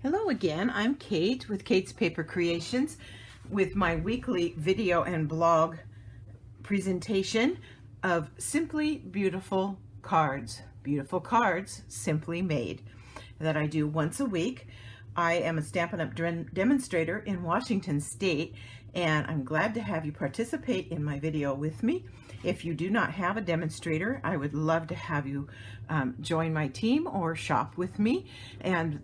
Hello again, I'm Kate with Kate's Paper Creations with my weekly video and blog presentation of Simply Beautiful cards. Beautiful cards, simply made, that I do once a week. I am a Stampin' Up! Demonstrator in Washington State, and I'm glad to have you participate in my video with me. If you do not have a demonstrator, I would love to have you join my team or shop with me, and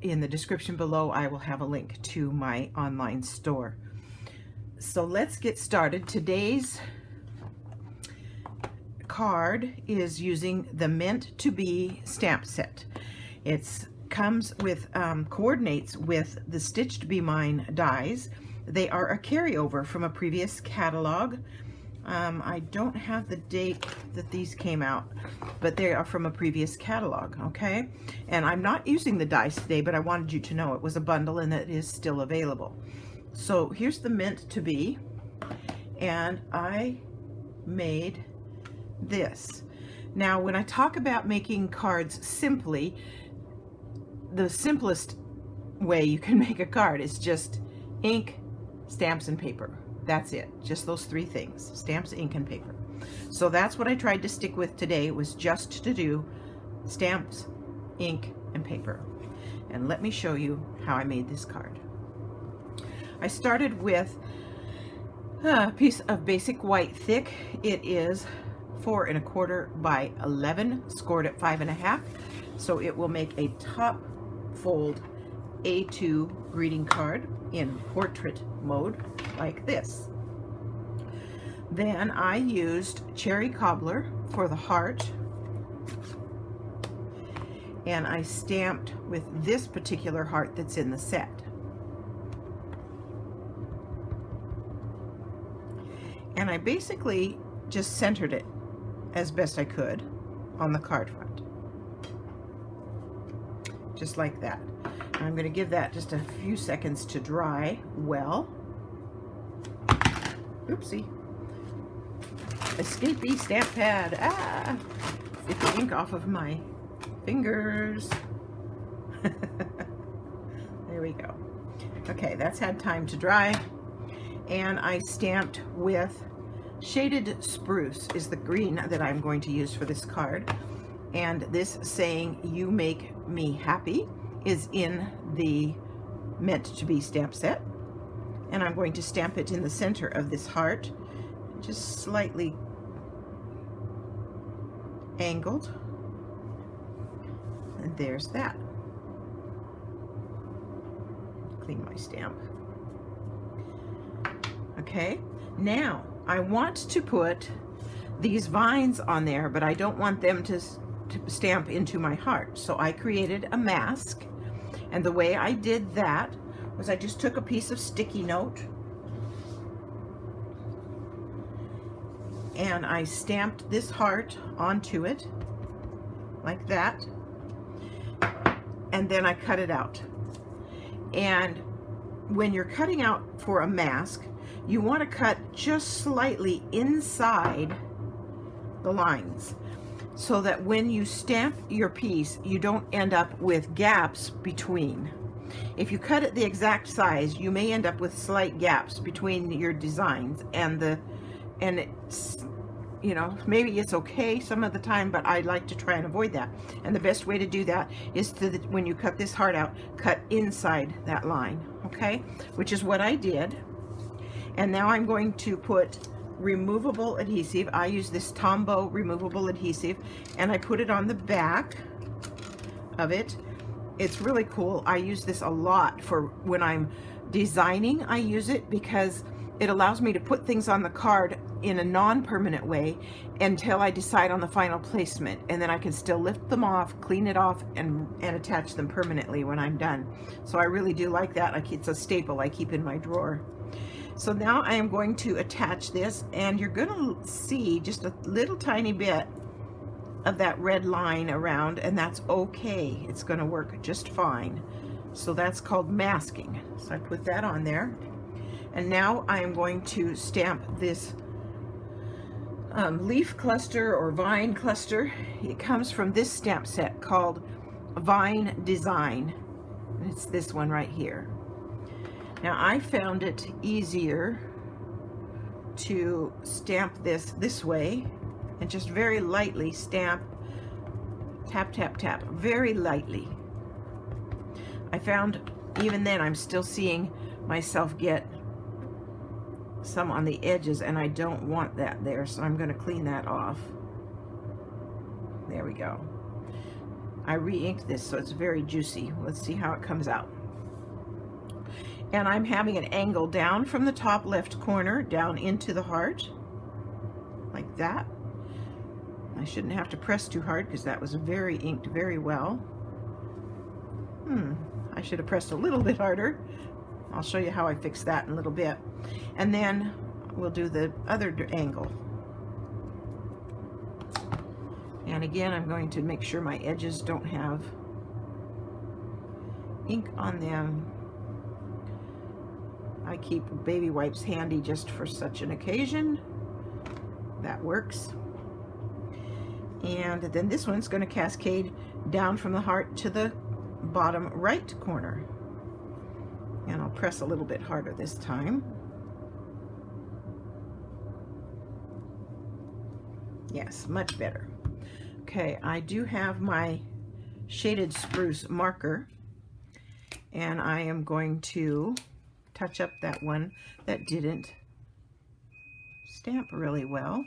in the description below I will have a link to my online store. So let's get started. Today's card is using the Meant to Be stamp set. It comes with coordinates with the Stitch to Be Mine dies. They are a carryover from a previous catalog. I don't have the date that these came out, but they are from a previous catalog, okay? And I'm not using the dies today, but I wanted you to know it was a bundle and that it is still available. So here's the Meant to Be, and I made this. Now, when I talk about making cards simply, the simplest way you can make a card is just ink, stamps, and paper. That's it, just those three things: stamps, ink, and paper. So that's what I tried to stick with today, was just to do stamps, ink, and paper. And let me show you how I made this card. I started with a piece of basic white thick. It is 4 1/4 by 11, scored at 5 1/2. So it will make a top fold A2 greeting card in portrait mode like this. Then I used Cherry Cobbler for the heart, and I stamped with this particular heart that's in the set. And I basically just centered it as best I could on the card front, just like that. I'm going to give that just a few seconds to dry well. Oopsie. Escapee stamp pad. Ah! Get the ink off of my fingers. There we go. Okay, that's had time to dry. And I stamped with Shaded Spruce is the green that I'm going to use for this card. And this saying, "You make me happy," is in the Meant to Be stamp set. And I'm going to stamp it in the center of this heart, just slightly angled. And there's that. Clean my stamp. Okay, now I want to put these vines on there, but I don't want them to stamp into my heart. So I created a mask, and the way I did that was I just took a piece of sticky note and I stamped this heart onto it like that, and then I cut it out. And when you're cutting out for a mask, you want to cut just slightly inside the lines, so that when you stamp your piece, you don't end up with gaps between. If you cut it the exact size, you may end up with slight gaps between your designs, and it's, you know, maybe it's okay some of the time, but I like to try and avoid that. And the best way to do that is to, when you cut this heart out, cut inside that line, okay? Which is what I did. And now I'm going to put removable adhesive. I use this Tombow removable adhesive, and I put it on the back of it. It's really cool. I use this a lot for when I'm designing. I use it because it allows me to put things on the card in a non-permanent way until I decide on the final placement, and then I can still lift them off, clean it off, and attach them permanently when I'm done. So I really do like that. It's a staple I keep in my drawer. So now I am going to attach this, and you're going to see just a little tiny bit of that red line around, and that's okay. It's going to work just fine. So that's called masking. So I put that on there, and now I am going to stamp this leaf cluster or vine cluster. It comes from this stamp set called Vine Design. it's this one right here. Now I found it easier to stamp this way and just very lightly stamp, tap, tap, tap, very lightly. I found even then I'm still seeing myself get some on the edges, and I don't want that there, so I'm going to clean that off. There we go. I re-inked this so it's very juicy. Let's see how it comes out. And I'm having an angle down from the top left corner down into the heart, like that. I shouldn't have to press too hard because that was very inked very well. I should have pressed a little bit harder. I'll show you how I fix that in a little bit. And then we'll do the other angle. And again, I'm going to make sure my edges don't have ink on them. I keep baby wipes handy just for such an occasion. That works. And then this one's going to cascade down from the heart to the bottom right corner. And I'll press a little bit harder this time. Yes, much better. Okay, I do have my shaded spruce marker, and I am going to touch up that one that didn't stamp really well.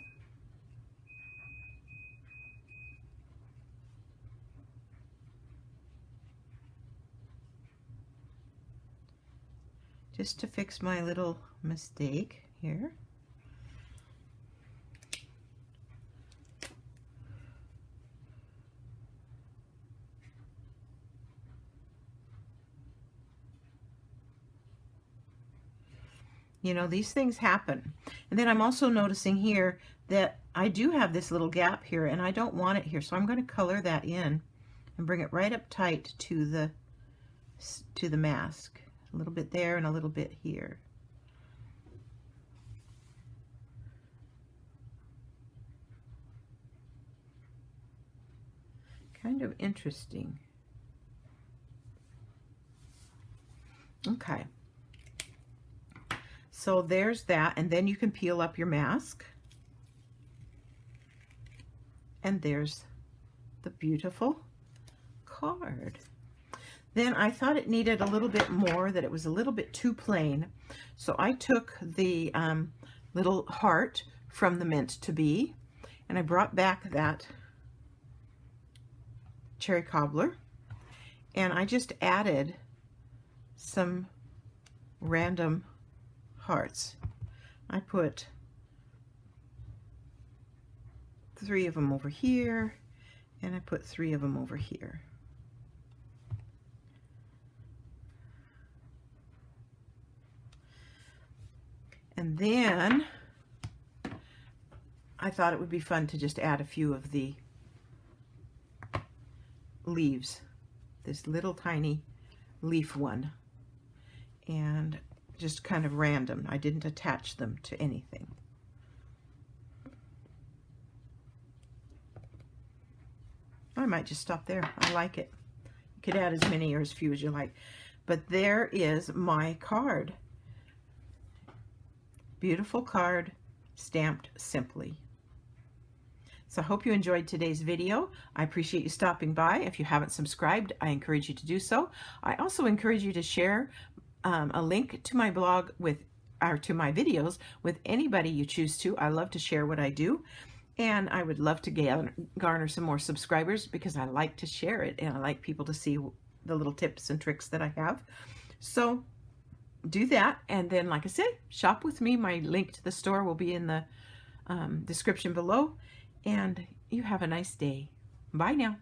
Just to fix my little mistake here. You know, these things happen. And then I'm also noticing here that I do have this little gap here, and I don't want it here, so I'm going to color that in and bring it right up tight to the mask. A little bit there and a little bit here. Kind of interesting. Okay. So there's that, and then you can peel up your mask. And there's the beautiful card. Then I thought it needed a little bit more, that it was a little bit too plain. So I took the little heart from the Meant to Be, and I brought back that cherry cobbler, and I just added some random hearts. I put 3 of them over here, and I put 3 of them over here. And then I thought it would be fun to just add a few of the leaves, this little tiny leaf one, and just kind of random. I didn't attach them to anything. I might just stop there. I like it. You could add as many or as few as you like. But there is my card. Beautiful card, stamped simply. So I hope you enjoyed today's video. I appreciate you stopping by. If you haven't subscribed, I encourage you to do so. I also encourage you to share a link to my blog to my videos with anybody you choose to. I love to share what I do, and I would love to garner some more subscribers because I like to share it, and I like people to see the little tips and tricks that I have. So do that, and then, like I said, shop with me. My link to the store will be in the description below, and you have a nice day. Bye now.